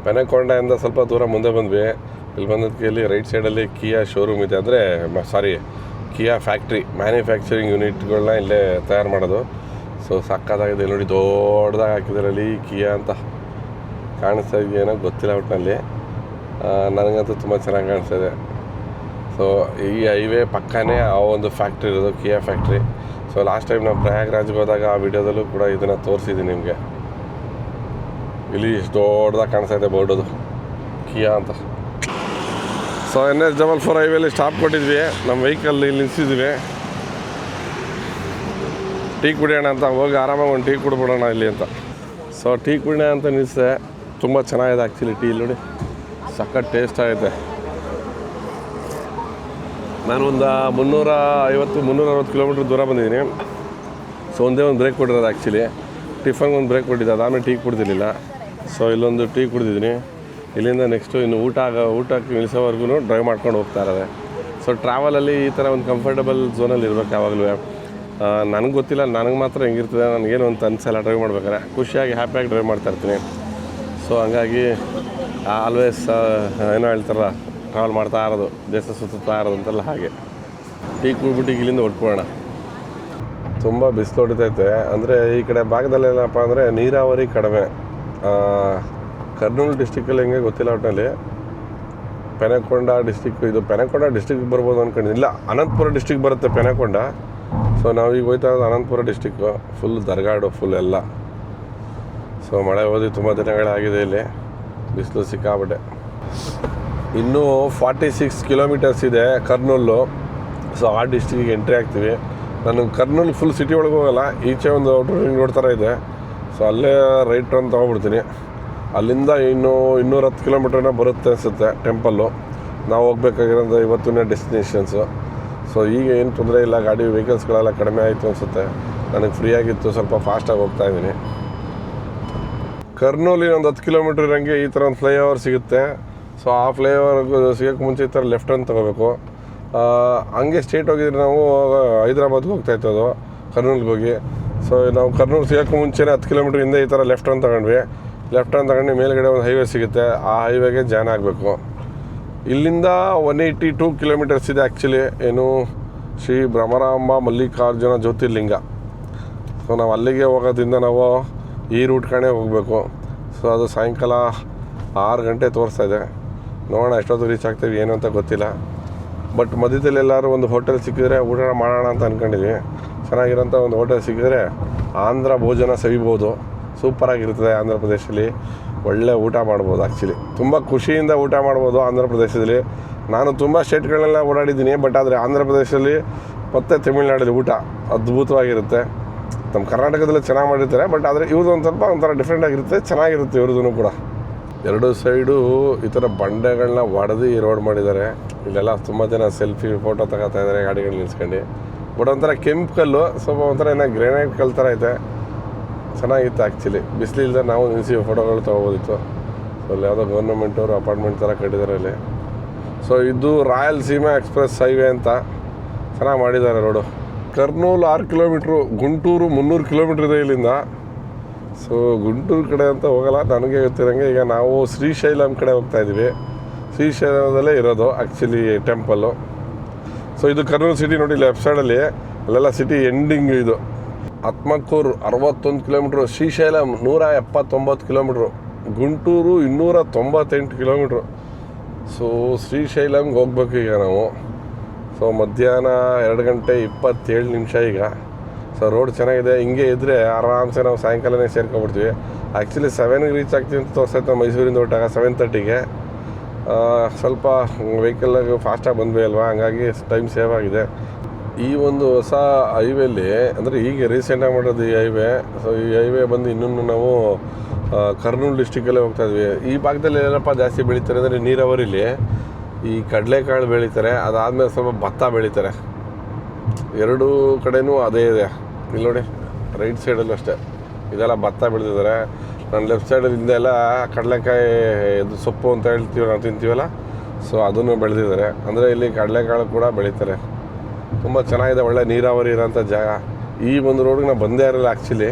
ಪೆನಕೊಂಡೆಯಿಂದ ಸ್ವಲ್ಪ ದೂರ ಮುಂದೆ ಬಂದ್ವಿ. ಇಲ್ಲಿ ಬಂದದಕ್ಕೆ ಇಲ್ಲಿ ರೈಟ್ ಸೈಡಲ್ಲಿ ಕಿಯಾ ಶೋರೂಮ್ ಇದೆ, ಅಂದರೆ ಕಿಯಾ ಫ್ಯಾಕ್ಟ್ರಿ ಮ್ಯಾನುಫ್ಯಾಕ್ಚರಿಂಗ್ ಯೂನಿಟ್ಗಳನ್ನ ಇಲ್ಲೇ ತಯಾರು ಮಾಡೋದು. ಸೊ ಸಕ್ಕತ್ತಾಗಿದೆ ನೋಡಿ, ದೊಡ್ಡದಾಗಿ ಹಾಕಿದ್ದಾರೆ ಅಲ್ಲಿ ಕಿಯಾ ಅಂತ. ಕಾಣಿಸ್ತಾ ಇದೆಯೇನೋ ಗೊತ್ತಿಲ್ಲ ಒಟ್ಟಿನಲ್ಲಿ, ನನಗಂತೂ ತುಂಬ ಚೆನ್ನಾಗಿ ಕಾಣಿಸ್ತಾ ಇದೆ. ಸೊ ಈ ಹೈವೇ ಪಕ್ಕನೇ ಆ ಒಂದು ಫ್ಯಾಕ್ಟ್ರಿ ಇರೋದು, ಕಿಯಾ ಫ್ಯಾಕ್ಟ್ರಿ. ಸೊ ಲಾಸ್ಟ್ ಟೈಮ್ ನಾವು ಪ್ರಯಾಗ್ರಾಜ್ಗೆ ಹೋದಾಗ ಆ ವಿಡಿಯೋದಲ್ಲೂ ಕೂಡ ಇದನ್ನು ತೋರಿಸಿದ್ದೀನಿ ನಿಮಗೆ. ಇಲ್ಲಿ ಇಷ್ಟು ದೊಡ್ಡದಾಗಿ ಕಾಣಿಸ್ತಾ ಇದೆ ಬೋರ್ಡದು ಕಿಯಾ ಅಂತ. ಸೊ NH44 ಹೈವೇಲಿ ಸ್ಟಾಪ್ ಕೊಟ್ಟಿದ್ವಿ, ನಮ್ಮ ವೆಹಿಕಲ್ ಇಲ್ಲಿ ನಿಲ್ಸಿದ್ವಿ. ಟೀ ಕುಡಿಯೋಣ ಅಂತ ಹೋಗಿ ಆರಾಮಾಗಿ ಒಂದು ಟೀ ಕುಡ್ಬಿಡೋಣ ಇಲ್ಲಿ ಅಂತ. ಸೊ ಟೀ ಕುಡಿಯೋಣ ಅಂತ ನಿಲ್ಲಿಸಿದೆ. ತುಂಬ ಚೆನ್ನಾಗಿದೆ ಆ್ಯಕ್ಚುಲಿ ಟೀ. ನೋಡಿ ಸಖತ್ ಟೇಸ್ಟ್ ಆಗುತ್ತೆ. ನಾನು ಒಂದು 350-360 ಕಿಲೋಮೀಟ್ರ್ ದೂರ ಬಂದಿದ್ದೀನಿ. ಸೊ ಒಂದೇ ಒಂದು ಬ್ರೇಕ್ ಕೊಟ್ಟಿರೋದು ಆ್ಯಕ್ಚುಲಿ. ಟಿಫನ್ಗೆ ಒಂದು ಬ್ರೇಕ್ ಕೊಟ್ಟಿದ್ದೆ, ಅದಾದಮೇಲೆ ಟೀ ಕುಡ್ದಿರಲಿಲ್ಲ. ಸೊ ಇಲ್ಲೊಂದು ಟೀ ಕುಡಿದಿದ್ದೀನಿ. ಇಲ್ಲಿಂದ ನೆಕ್ಸ್ಟು ಇನ್ನು ಊಟಕ್ಕೆ ನಿಲ್ಲಿಸೋವರೆಗೂ ಡ್ರೈವ್ ಮಾಡ್ಕೊಂಡು ಹೋಗ್ತಾ ಇರೋದೆ. ಸೊ ಟ್ರಾವೆಲಲ್ಲಿ ಈ ಥರ ಒಂದು ಕಂಫರ್ಟಬಲ್ ಝೋನಲ್ಲಿ ಇರಬೇಕು ಯಾವಾಗಲೂ. ನನಗೆ ಗೊತ್ತಿಲ್ಲ, ನನಗೆ ಮಾತ್ರ ಹೆಂಗಿರ್ತದೆ, ನನಗೇನು ಅಂತ ಅನಿಸಲ್ಲ ಡ್ರೈವ್ ಮಾಡ್ಬೇಕಾದ್ರೆ. ಖುಷಿಯಾಗಿ ಹ್ಯಾಪಿಯಾಗಿ ಡ್ರೈವ್ ಮಾಡ್ತಾಯಿರ್ತೀನಿ. ಸೊ ಹಂಗಾಗಿ ಆಲ್ವೇಸ್ ಏನೋ ಹೇಳ್ತಾರಲ್ಲ, ಟ್ರಾವೆಲ್ ಮಾಡ್ತಾ ಇರೋದು, ದೇಶ ಸುತ್ತಾ ಇರೋದು ಅಂತೆಲ್ಲ ಹಾಗೆ. ಟೀ ಕುಡ್ಬಿಟ್ಟು ಇಲ್ಲಿಂದ ಹೊಟ್ಕೊಳ್ಳೋಣ. ತುಂಬ ಬಿಸಿಲು ಹೊಡಿತೈತೆ. ಅಂದರೆ ಈ ಕಡೆ ಭಾಗದಲ್ಲೇನಪ್ಪ ಅಂದರೆ ನೀರಾವರಿ ಕಡಿಮೆ. ಕರ್ನೂಲು ಡಿಸ್ಟಿಕ್ಕಲ್ಲಿ ಹೆಂಗೆ ಗೊತ್ತಿಲ್ಲ ಒಟ್ಟಿನಲ್ಲಿ. ಪೆನಕೊಂಡ ಡಿಸ್ಟಿಕ್, ಇದು ಪೆನಕೊಂಡ ಡಿಸ್ಟಿಕ್ ಬರ್ಬೋದು ಅಂದ್ಕೊಂಡಿಲ್ಲ, ಅನಂತಪುರ ಡಿಸ್ಟಿಕ್ ಬರುತ್ತೆ ಪೆನಕೊಂಡ. ಸೊ ನಾವೀಗ ಹೋಗ್ತಾ ಇರೋದು ಅನಂತಪುರ ಡಿಸ್ಟಿಕ್ಕು. ಫುಲ್ ದರ್ಗಾಡು ಫುಲ್ ಎಲ್ಲ. ಸೊ ಮಳೆ ಹೋದಿ ತುಂಬ ದಿನಗಳಾಗಿದೆ, ಇಲ್ಲಿ ಬಿಸಿಲು ಸಿಕ್ಕಾಬಿಟ್ಟೆ. ಇನ್ನೂ 46 ಕಿಲೋಮೀಟರ್ಸ್ ಇದೆ ಕರ್ನೂಲು. ಸೊ ಆ ಡಿಸ್ಟಿಕ್ಕಿಗೆ ಎಂಟ್ರಿ ಆಗ್ತೀವಿ. ನಾನು ಕರ್ನೂಲು ಫುಲ್ ಸಿಟಿ ಒಳಗೆ ಹೋಗಲ್ಲ, ಈಚೆ ಒಂದು ಔಟರ್ ರಿಂಗ್ ರೋಡ್ ಥರ ಇದೆ. ಸೊ ಅಲ್ಲೇ ರೈಟ್ ಟರ್ನ್ ತೊಗೊಬಿಡ್ತೀನಿ. ಅಲ್ಲಿಂದ 210 ಕಿಲೋಮೀಟ್ರನ್ನ ಬರುತ್ತೆ ಅನಿಸುತ್ತೆ ಟೆಂಪಲ್ಲು. ನಾವು ಹೋಗ್ಬೇಕಾಗಿರೋದು ಇವತ್ತಿನ ಡೆಸ್ಟಿನೇಷನ್ಸು. ಸೊ ಈಗ ಏನು ತೊಂದರೆ ಇಲ್ಲ, ಗಾಡಿ ವೆಹಿಕಲ್ಸ್ಗಳೆಲ್ಲ ಕಡಿಮೆ ಆಯಿತು ಅನಿಸುತ್ತೆ. ನನಗೆ ಫ್ರೀ ಆಗಿತ್ತು, ಸ್ವಲ್ಪ ಫಾಸ್ಟಾಗಿ ಹೋಗ್ತಾಯಿದ್ದೀನಿ. ಕರ್ನೂಲಿನ ಒಂದು 10 ಕಿಲೋಮೀಟ್ರ್ ಇರೋಂಗೆ ಈ ಥರ ಒಂದು ಫ್ಲೈಓವರ್ ಸಿಗುತ್ತೆ. ಸೊ ಆ ಫ್ಲೈಓವರ್ಗೆ ಸಿಗೋಕ್ಕೆ ಮುಂಚೆ ಈ ಥರ ಲೆಫ್ಟ್ ಟರ್ನ್ ತೊಗೋಬೇಕು. ಹಂಗೆ ಸ್ಟ್ರೇಟ್ ಹೋಗಿದ್ರೆ ನಾವು ಹೈದ್ರಾಬಾದ್ಗೆ ಹೋಗ್ತಾಯಿತ್ತು ಕರ್ನೂಲ್ಗೆ ಹೋಗಿ. ಸೊ ನಾವು ಕರ್ನೂಲ್ ಸಿಗೋಕ್ಕೆ ಮುಂಚೆನೇ 10 ಕಿಲೋಮೀಟ್ರ್ ಹಿಂದೆ ಈ ಥರ ಲೆಫ್ಟ್ ಟರ್ನ್ ತೊಗೊಂಡ್ವಿ. ಲೆಫ್ಟ್ ಟರ್ನ್ ತಗೊಂಡು ಮೇಲ್ಗಡೆ ಒಂದು ಹೈವೇ ಸಿಗುತ್ತೆ, ಆ ಹೈವೇಗೆ ಜಾಯ್ನ್ ಆಗಬೇಕು. ಇಲ್ಲಿಂದ 182 ಕಿಲೋಮೀಟರ್ಸ್ ಇದೆ ಆ್ಯಕ್ಚುಲಿ. ಏನು ಶ್ರೀ ಭ್ರಮರಾಂಬ ಮಲ್ಲಿಕಾರ್ಜುನ ಜ್ಯೋತಿರ್ಲಿಂಗ. ಸೊ ನಾವು ಅಲ್ಲಿಗೆ ಹೋಗೋದ್ರಿಂದ ನಾವು ಈ ರೂಟ್ ಕಡೆ ಹೋಗಬೇಕು. ಸೊ ಅದು ಸಾಯಂಕಾಲ 6 ಗಂಟೆ ತೋರಿಸ್ತಾ ಇದೆ. ನೋಡೋಣ ಎಷ್ಟೊತ್ತು ರೀಚ್ ಆಗ್ತೀವಿ ಏನು ಅಂತ ಗೊತ್ತಿಲ್ಲ. ಬಟ್ ಮಧ್ಯದಲ್ಲಿ ಎಲ್ಲರೂ ಒಂದು ಹೋಟೆಲ್ ಸಿಕ್ಕಿದ್ರೆ ಊಟ ಮಾಡೋಣ ಅಂತ ಅಂದ್ಕೊಂಡಿದ್ವಿ. ಚೆನ್ನಾಗಿರೋಂಥ ಒಂದು ಹೋಟೆಲ್ ಸಿಕ್ಕಿದ್ರೆ ಆಂಧ್ರ ಭೋಜನ ಸವಿಬೋದು. ಸೂಪರಾಗಿರ್ತದೆ ಆಂಧ್ರ ಪ್ರದೇಶದಲ್ಲಿ. ಒಳ್ಳೆ ಊಟ ಮಾಡ್ಬೋದು ಆ್ಯಕ್ಚುಲಿ. ತುಂಬ ಖುಷಿಯಿಂದ ಊಟ ಮಾಡ್ಬೋದು ಆಂಧ್ರ ಪ್ರದೇಶದಲ್ಲಿ. ನಾನು ತುಂಬ ಸ್ಟೇಟ್ಗಳನ್ನೆಲ್ಲ ಓಡಾಡಿದ್ದೀನಿ, ಬಟ್ ಆದರೆ ಆಂಧ್ರ ಪ್ರದೇಶದಲ್ಲಿ ಮತ್ತು ತಮಿಳ್ನಾಡಲ್ಲಿ ಊಟ ಅದ್ಭುತವಾಗಿರುತ್ತೆ. ನಮ್ಮ ಕರ್ನಾಟಕದಲ್ಲಿ ಚೆನ್ನಾಗಿ ಮಾಡಿರ್ತಾರೆ, ಬಟ್ ಆದರೆ ಇವ್ರದ್ದು ಒಂದು ಸ್ವಲ್ಪ ಒಂಥರ ಡಿಫ್ರೆಂಟಾಗಿರುತ್ತೆ, ಚೆನ್ನಾಗಿರುತ್ತೆ ಇವ್ರದ್ದು ಕೂಡ. ಎರಡು ಸೈಡು ಈ ಥರ ಬಂಡೆಗಳನ್ನ ಒಡೆದು ರೋಡ್ ಮಾಡಿದ್ದಾರೆ. ಇಲ್ಲೆಲ್ಲ ತುಂಬ ಜನ ಸೆಲ್ಫಿ ಫೋಟೋ ತಗೋತಾ ಇದ್ದಾರೆ ಗಾಡಿಗಳು ನಿಲ್ಸ್ಕೊಂಡು. ಬಟ್ ಒಂಥರ ಕೆಂಪು ಕಲ್ಲು, ಸ್ವಲ್ಪ ಒಂಥರ ಏನೋ ಗ್ರೆನೈಟ್ ಕಲ್ಲು ಥರ ಐತೆ. ಚೆನ್ನಾಗಿತ್ತು ಆ್ಯಕ್ಚುಲಿ. ಬಿಸಿಲಿಲ್ಲದೆ ನಾವು ನಿಲ್ಲಿಸಿ ಫೋಟೋಗಳು ತೊಗೋಬೋದಿತ್ತು. ಸೊ ಅಲ್ಲಿ ಯಾವುದೋ ಗೌರ್ಮೆಂಟವರು ಅಪಾರ್ಟ್ಮೆಂಟ್ ಥರ ಕಟ್ಟಿದ್ದಾರೆ ಇಲ್ಲಿ. ಸೊ ಇದು ರಾಯಲಸೀಮಾ ಎಕ್ಸ್ಪ್ರೆಸ್ ಹೈವೇ ಅಂತ ಚೆನ್ನಾಗಿ ಮಾಡಿದ್ದಾರೆ road. Kurnool 6 kilometre, Guntur 300 kilometre ಇದೆ ಇಲ್ಲಿಂದ. ಸೊ ಗುಂಟೂರು ಕಡೆ ಅಂತ ಹೋಗಲ್ಲ, ನನಗೆ ಗೊತ್ತಿರೋಂಗೆ ಈಗ ನಾವು ಶ್ರೀಶೈಲಂ ಕಡೆ ಹೋಗ್ತಾಯಿದ್ದೀವಿ. ಶ್ರೀಶೈಲದಲ್ಲೇ ಇರೋದು ಆ್ಯಕ್ಚುಲಿ ಟೆಂಪಲ್ಲು. ಸೊ ಇದು ಕರ್ನೂಲು ಸಿಟಿ ನೋಡಿ, ಲೆಫ್ಟ್ ಸೈಡಲ್ಲಿ ಅಲ್ಲೆಲ್ಲ ಸಿಟಿ ಎಂಡಿಂಗ್. ಇದು Atmakur 61 kilometre, Srisailam 179 kilometre, Guntur 298 kilometre. So ಶ್ರೀಶೈಲಂಗೆ ಹೋಗ್ಬೇಕು ಈಗ ನಾವು. ಸೊ ಮಧ್ಯಾಹ್ನ 2 ಗಂಟೆ 27 ನಿಮಿಷ ಈಗ. ಸೊ ರೋಡ್ ಚೆನ್ನಾಗಿದೆ. ಹಿಂಗೆ ಇದ್ದರೆ ಆರಾಮ್ಸೆ ನಾವು ಸಾಯಂಕಾಲನೇ ಸೇರ್ಕೊಬಿಡ್ತೀವಿ. ಆ್ಯಕ್ಚುಲಿ 7ಗೆ ರೀಚ್ ಆಗ್ತೀವಿ ಅಂತ ತೋರಿಸ್ತಾಯಿತ್ತು ಮೈಸೂರಿಂದ ಹೊರಟಾಗ 7:30ಗೆ. ಸ್ವಲ್ಪ ವೆಹಿಕಲ್ಲಾಗ ಫಾಸ್ಟಾಗಿ ಬಂದ್ವಿ ಅಲ್ವಾ, ಹಂಗಾಗಿ ಟೈಮ್ ಸೇವ್ ಆಗಿದೆ. ಈ ಒಂದು ಹೊಸ ಹೈವೇಲಿ, ಅಂದರೆ ಈಗ ರೀಸೆಂಟಾಗಿ ಮಾಡೋದು ಈ ಹೈವೇ. ಸೊ ಈ ಹೈವೇ ಬಂದು ಇನ್ನೂ ನಾವು ಕರ್ನೂಲು ಡಿಸ್ಟಿಕಲ್ಲೇ ಹೋಗ್ತಾಯಿದ್ವಿ. ಈ ಭಾಗದಲ್ಲಿ ಏನಪ್ಪ ಜಾಸ್ತಿ ಬೆಳೀತಾರೆ ಅಂದರೆ ನೀರಾವರಿಲಿ ಈ ಕಡಲೆಕಾಳು ಬೆಳೀತಾರೆ, ಅದಾದಮೇಲೆ ಸ್ವಲ್ಪ ಭತ್ತ ಬೆಳೀತಾರೆ. ಎರಡೂ ಕಡೆಯೂ ಅದೇ ಇದೆ. ಇಲ್ಲಿ ನೋಡಿ ರೈಟ್ ಸೈಡಲ್ಲೂ ಅಷ್ಟೇ ಇದೆಲ್ಲ ಭತ್ತ ಬೆಳೆದಿದ್ದಾರೆ. ನನ್ನ ಲೆಫ್ಟ್ ಸೈಡಲ್ಲಿ ಹಿಂದೆಲ್ಲ ಕಡಲೆಕಾಯಿ ಇದು ಸೊಪ್ಪು ಅಂತ ಹೇಳ್ತೀವಿ ನಾವು ತಿಂತೀವಲ್ಲ, ಸೊ ಅದನ್ನು ಬೆಳೆದಿದ್ದಾರೆ. ಅಂದರೆ ಇಲ್ಲಿ ಕಡಲೆಕಾಳು ಕೂಡ ಬೆಳೀತಾರೆ. ತುಂಬ ಚೆನ್ನಾಗಿದೆ, ಒಳ್ಳೆ ನೀರಾವರಿ ಇರೋಂಥ ಜಾಗ. ಈ ಒಂದು ರೋಡಿಗೆ ನಾವು ಬಂದೇ ಇರಲಿಲ್ಲ ಆ್ಯಕ್ಚುಲಿ.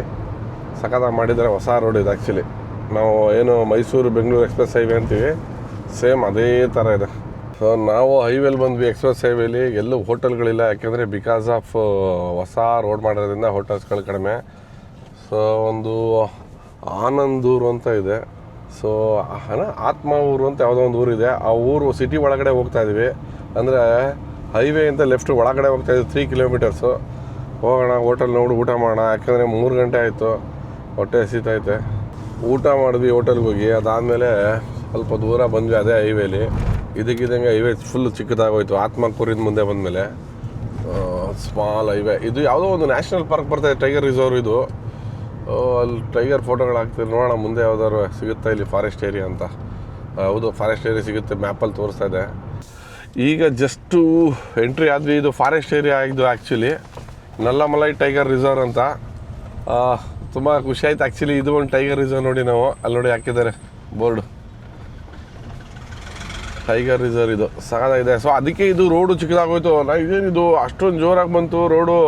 ಸಖತ್ತಾಗಿ ಮಾಡಿದ್ದಾರೆ, ಹೊಸ ರೋಡ್ ಇದು ಆ್ಯಕ್ಚುಲಿ. ನಾವು ಏನು ಮೈಸೂರು ಬೆಂಗಳೂರು ಎಕ್ಸ್ಪ್ರೆಸ್ ಹೈವೇ ಅಂತೀವಿ, ಸೇಮ್ ಅದೇ ಥರ ಇದೆ. ಸೊ ನಾವು ಹೈವೇಲಿ ಬಂದ್ವಿ, ಎಕ್ಸ್ಪ್ರೆಸ್ ಹೈವೇಲಿ. ಎಲ್ಲೂ ಹೋಟೆಲ್ಗಳಿಲ್ಲ, ಯಾಕೆಂದರೆ ಬಿಕಾಸ್ ಆಫ್ ಹೊಸ ರೋಡ್ ಮಾಡೋದ್ರಿಂದ ಹೋಟೆಲ್ಸ್ಗಳು ಕಡಿಮೆ. ಸೊ ಒಂದು ಆನಂದೂರು ಅಂತ ಇದೆ, ಸೊ ಆತ್ಮ ಊರು ಅಂತ ಯಾವುದೋ ಒಂದು ಊರಿದೆ. ಆ ಊರು ಸಿಟಿ ಒಳಗಡೆ ಹೋಗ್ತಾ ಇದ್ವಿ. ಅಂದರೆ ಹೈವೇ ಅಂತ ಲೆಫ್ಟ್ ಒಳಗಡೆ ಹೋಗ್ತಾ ಇದ್ವಿ, 3 ಕಿಲೋಮೀಟರ್ಸು. ಹೋಗೋಣ ಹೋಟೆಲ್ ನೋಡಿ ಊಟ ಮಾಡೋಣ, ಯಾಕಂದರೆ 3 ಗಂಟೆ ಆಯಿತು, ಹೊಟ್ಟೆ ಹಸಿತೈತೆ. ಊಟ ಮಾಡಿದ್ವಿ ಹೋಟೆಲ್ಗೆ ಹೋಗಿ. ಅದಾದಮೇಲೆ ಸ್ವಲ್ಪ ದೂರ ಬಂದ್ವಿ ಅದೇ ಹೈವೇಲಿ. ಇದಕ್ಕಿದ್ದಂಗೆ ಹೈವೇ ಫುಲ್ ಚಿಕ್ಕದಾಗೋಯ್ತು. ಆತ್ಮಕೂರಿಂದ ಮುಂದೆ ಬಂದಮೇಲೆ ಸ್ಮಾಲ್ ಹೈವೇ. ಇದು ಯಾವುದೋ ಒಂದು ನ್ಯಾಷನಲ್ ಪಾರ್ಕ್ ಬರ್ತಾಯಿದೆ, ಟೈಗರ್ ರಿಸರ್ವ್ ಇದು. ಅಲ್ಲಿ ಟೈಗರ್ ಫೋಟೋಗಳು ಹಾಕ್ತೀವಿ, ನೋಡೋಣ ಮುಂದೆ ಯಾವ್ದಾದ್ರು ಸಿಗುತ್ತಾ ಇಲ್ಲಿ ಫಾರೆಸ್ಟ್ ಏರಿಯಾ ಅಂತ. ಹೌದು, ಫಾರೆಸ್ಟ್ ಏರಿಯಾ ಸಿಗುತ್ತೆ, ಮ್ಯಾಪಲ್ಲಿ ತೋರಿಸ್ತಾ ಇದೆ. ಈಗ ಜಸ್ಟು ಎಂಟ್ರಿ ಆದ್ವಿ. ಇದು ಫಾರೆಸ್ಟ್ ಏರಿಯಾ ಆಗಿದ್ದು ಆ್ಯಕ್ಚುಲಿ, ನಲ್ಲಮಲೈ ಟೈಗರ್ ರಿಸರ್ವ್ ಅಂತ. ತುಂಬ ಖುಷಿ ಆಯ್ತು ಆ್ಯಕ್ಚುಲಿ. ಇದು ಒಂದು ಟೈಗರ್ ರಿಸರ್ವ್ ನೋಡಿ, ನಾವು ಅಲ್ಲಿ ನೋಡಿ ಹಾಕಿದ್ದಾರೆ ಬೋರ್ಡು, ಟೈಗರ್ ರಿಸರ್ವ್. ಇದು ಸಾಕಾಗಿದೆ. ಸೊ ಅದಕ್ಕೆ ಇದು ರೋಡು ಚಿಕ್ಕದಾಗೋಯ್ತು. ಇದೇನಿದು ಅಷ್ಟೊಂದು ಜೋರಾಗಿ ಬಂತು ರೋಡು,